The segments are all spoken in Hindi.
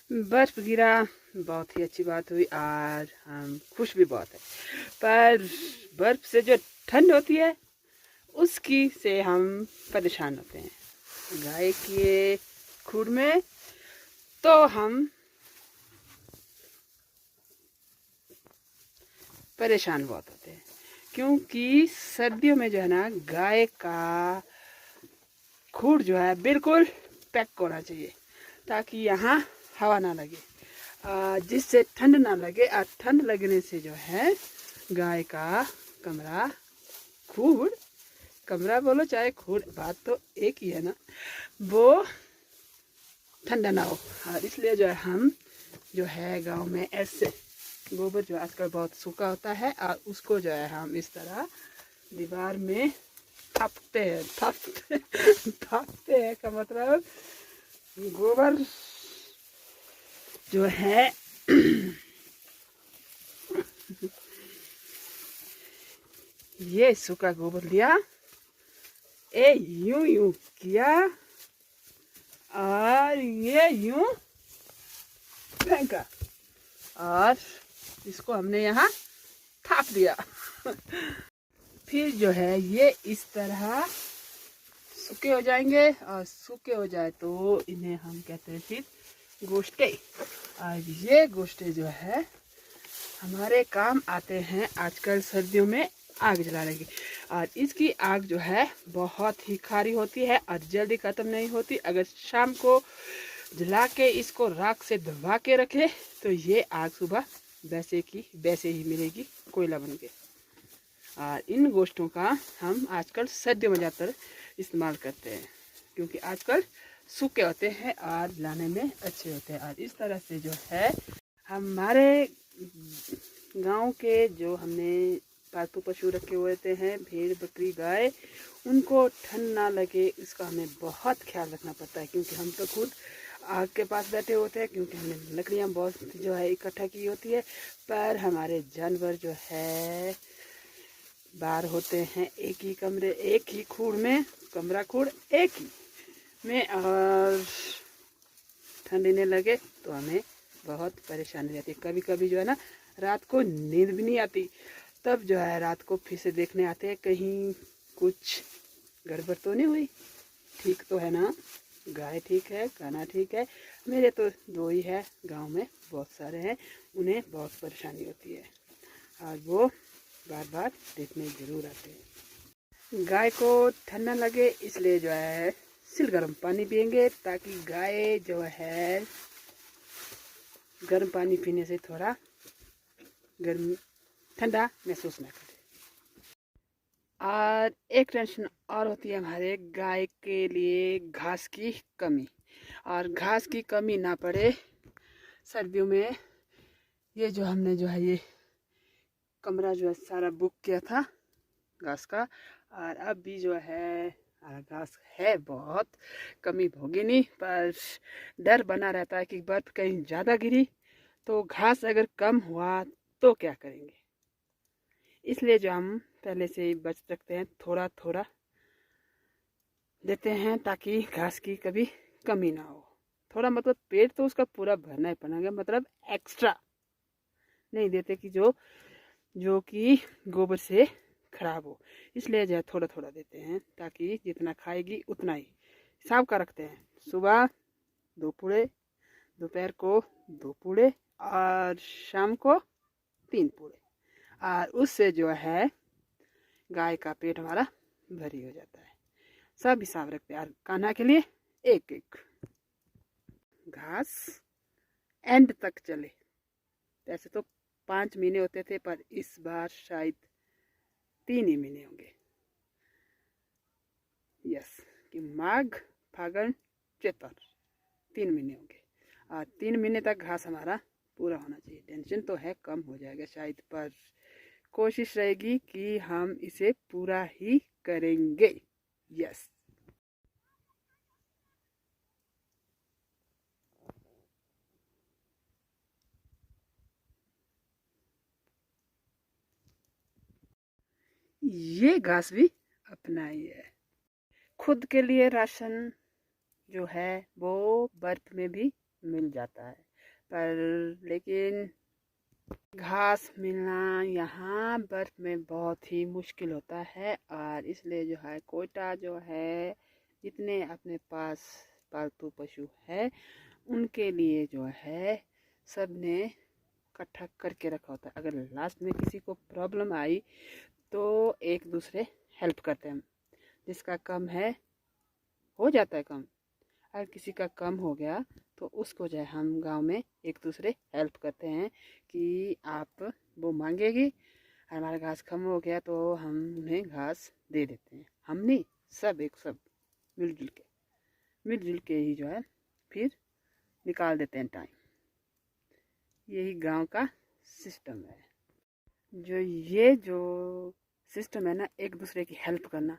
बर्फ गिरा, बहुत ही अच्छी बात हुई और हम खुश भी बहुत है। पर बर्फ से जो ठंड होती है उसकी से हम परेशान होते हैं। गाय के खुर में तो हम परेशान बहुत होते हैं, क्योंकि सर्दियों में जो है ना गाय का खुर जो है बिल्कुल पैक होना चाहिए ताकि यहाँ हवा ना लगे, जिससे ठंड ना लगे। और ठंड लगने से जो है गाय का कमरा खुर, कमरा बोलो चाहे खुर, बात तो एक ही है ना, वो ठंडा ना हो। और इसलिए जो है हम जो है गांव में ऐसे गोबर जो आजकल बहुत सूखा होता है और उसको जो है हम इस तरह दीवार में थापते हैं। थापते हैं का मतलब गोबर जो है ये सूखा गोबर लिया, यूं यूं किया और ये यूं फेंका और इसको हमने यहाँ थाप दिया। फिर जो है ये इस तरह सूखे हो जाएंगे और सूखे हो जाए तो इन्हें हम कहते हैं फिर गोश्ते। और ये गोश्ते जो है हमारे काम आते हैं आजकल सर्दियों में आग जलाने की। और इसकी आग जो है बहुत ही खारी होती है और जल्दी ख़त्म नहीं होती। अगर शाम को जला के इसको राख से दबा के रखे तो ये आग सुबह वैसे की वैसे ही मिलेगी, कोयला बन के। और इन गोश्तों का हम आजकल सर्दियों में ज़्यादातर इस्तेमाल करते हैं, क्योंकि आजकल सूखे होते हैं और लाने में अच्छे होते हैं। और इस तरह से जो है हमारे गांव के जो हमने पालतू पशु रखे हुए होते हैं, भेड़ बकरी गाय, उनको ठंड ना लगे इसका हमें बहुत ख्याल रखना पड़ता है। क्योंकि हम तो खुद आग के पास बैठे होते हैं, क्योंकि हमने लकड़ियाँ बहुत जो है इकट्ठा की होती है। पर हमारे जानवर जो है बाहर होते हैं एक ही कमरे, एक ही खूड़ में, कमरा खूड़ एक ही में, और ठंडी लगे तो हमें बहुत परेशानी रहती है। कभी कभी जो है ना रात को नींद भी नहीं आती, तब जो है रात को फिर से देखने आते हैं कहीं कुछ गड़बड़ तो नहीं हुई, ठीक तो है ना, गाय ठीक है, खाना ठीक है। मेरे तो दो ही है, गांव में बहुत सारे हैं, उन्हें बहुत परेशानी होती है और वो बार बार देखने ज़रूर आते हैं। गाय को ठंड न लगे इसलिए जो है सिल गर्म पानी पियेंगे, ताकि गाय जो है गर्म पानी पीने से थोड़ा गर्म ठंडा महसूस ना करे। और एक टेंशन और होती है हमारे गाय के लिए, घास की कमी। और घास की कमी ना पड़े सर्दियों में, ये जो हमने जो है ये कमरा जो है सारा बुक किया था घास का, और अब भी जो है घास है बहुत, कमी होगी नहीं, पर डर बना रहता है कि बर्फ़ कहीं ज़्यादा गिरी तो घास अगर कम हुआ तो क्या करेंगे। इसलिए जो हम पहले से ही बच सकते हैं, थोड़ा थोड़ा देते हैं ताकि घास की कभी कमी ना हो। थोड़ा मतलब पेट तो उसका पूरा भरना ही पड़ेगा, मतलब एक्स्ट्रा नहीं देते कि जो कि गोबर से खराब हो। इसलिए जो है थोड़ा थोड़ा देते हैं ताकि जितना खाएगी उतना ही हिसाब का रखते हैं। सुबह 2 पूड़े, दोपहर को 2 पूड़े और शाम को 3 पूड़े, और उससे जो है गाय का पेट हमारा भरी हो जाता है। सब हिसाब रखते हैं। और कान्हा के लिए एक एक घास एंड तक चले। वैसे तो 5 महीने होते थे, पर इस बार शायद 3 ही महीने होंगे। यस, कि माघ फागुन चैत्र 3 महीने होंगे, और 3 महीने तक घास हमारा पूरा होना चाहिए। टेंशन तो है कम हो जाएगा शायद, पर कोशिश रहेगी कि हम इसे पूरा ही करेंगे। यस। ये घास भी अपना ही है। खुद के लिए राशन जो है वो बर्फ में भी मिल जाता है, पर लेकिन घास मिलना यहाँ बर्फ में बहुत ही मुश्किल होता है, और इसलिए जो है कोयटा जो है जितने अपने पास पालतू पशु है उनके लिए जो है सब ने इकट्ठा करके रखा होता है। अगर लास्ट में किसी को प्रॉब्लम आई तो एक दूसरे हेल्प करते हैं। जिसका कम है हो जाता है कम, अगर किसी का कम हो गया तो उसको जो है हम गांव में एक दूसरे हेल्प करते हैं कि आप वो मांगेगी, हमारा घास कम हो गया तो हम उन्हें घास दे देते हैं। हम नहीं, सब एक सब मिलजुल के ही जो है फिर निकाल देते हैं टाइम। यही गांव का सिस्टम है। जो सिस्टम है ना, एक दूसरे की हेल्प करना,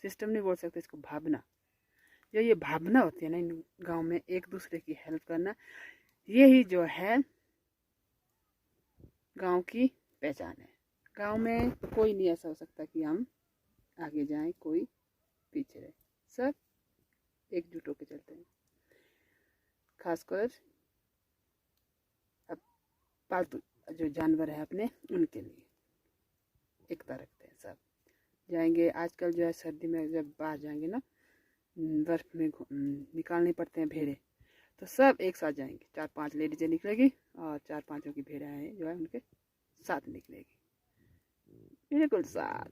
सिस्टम नहीं बोल सकते इसको, भावना। जो ये भावना होती है ना इन गांव में, एक दूसरे की हेल्प करना, यही जो है गांव की पहचान है। गांव में कोई नहीं ऐसा हो सकता कि हम आगे जाएं कोई पीछे रहे, सब एकजुट होकर चलते हैं। खासकर अब पालतू जो जानवर है अपने, उनके लिए एकता रखते हैं। सब जाएंगे, आजकल जो है सर्दी में जब बाहर जाएंगे ना, बर्फ में निकालने पड़ते हैं भेड़े, तो सब एक साथ जाएंगे। 4-5 लेडीजें निकलेगी और 4-5 की भेड़ें जो है उनके साथ निकलेगी, बिल्कुल साथ।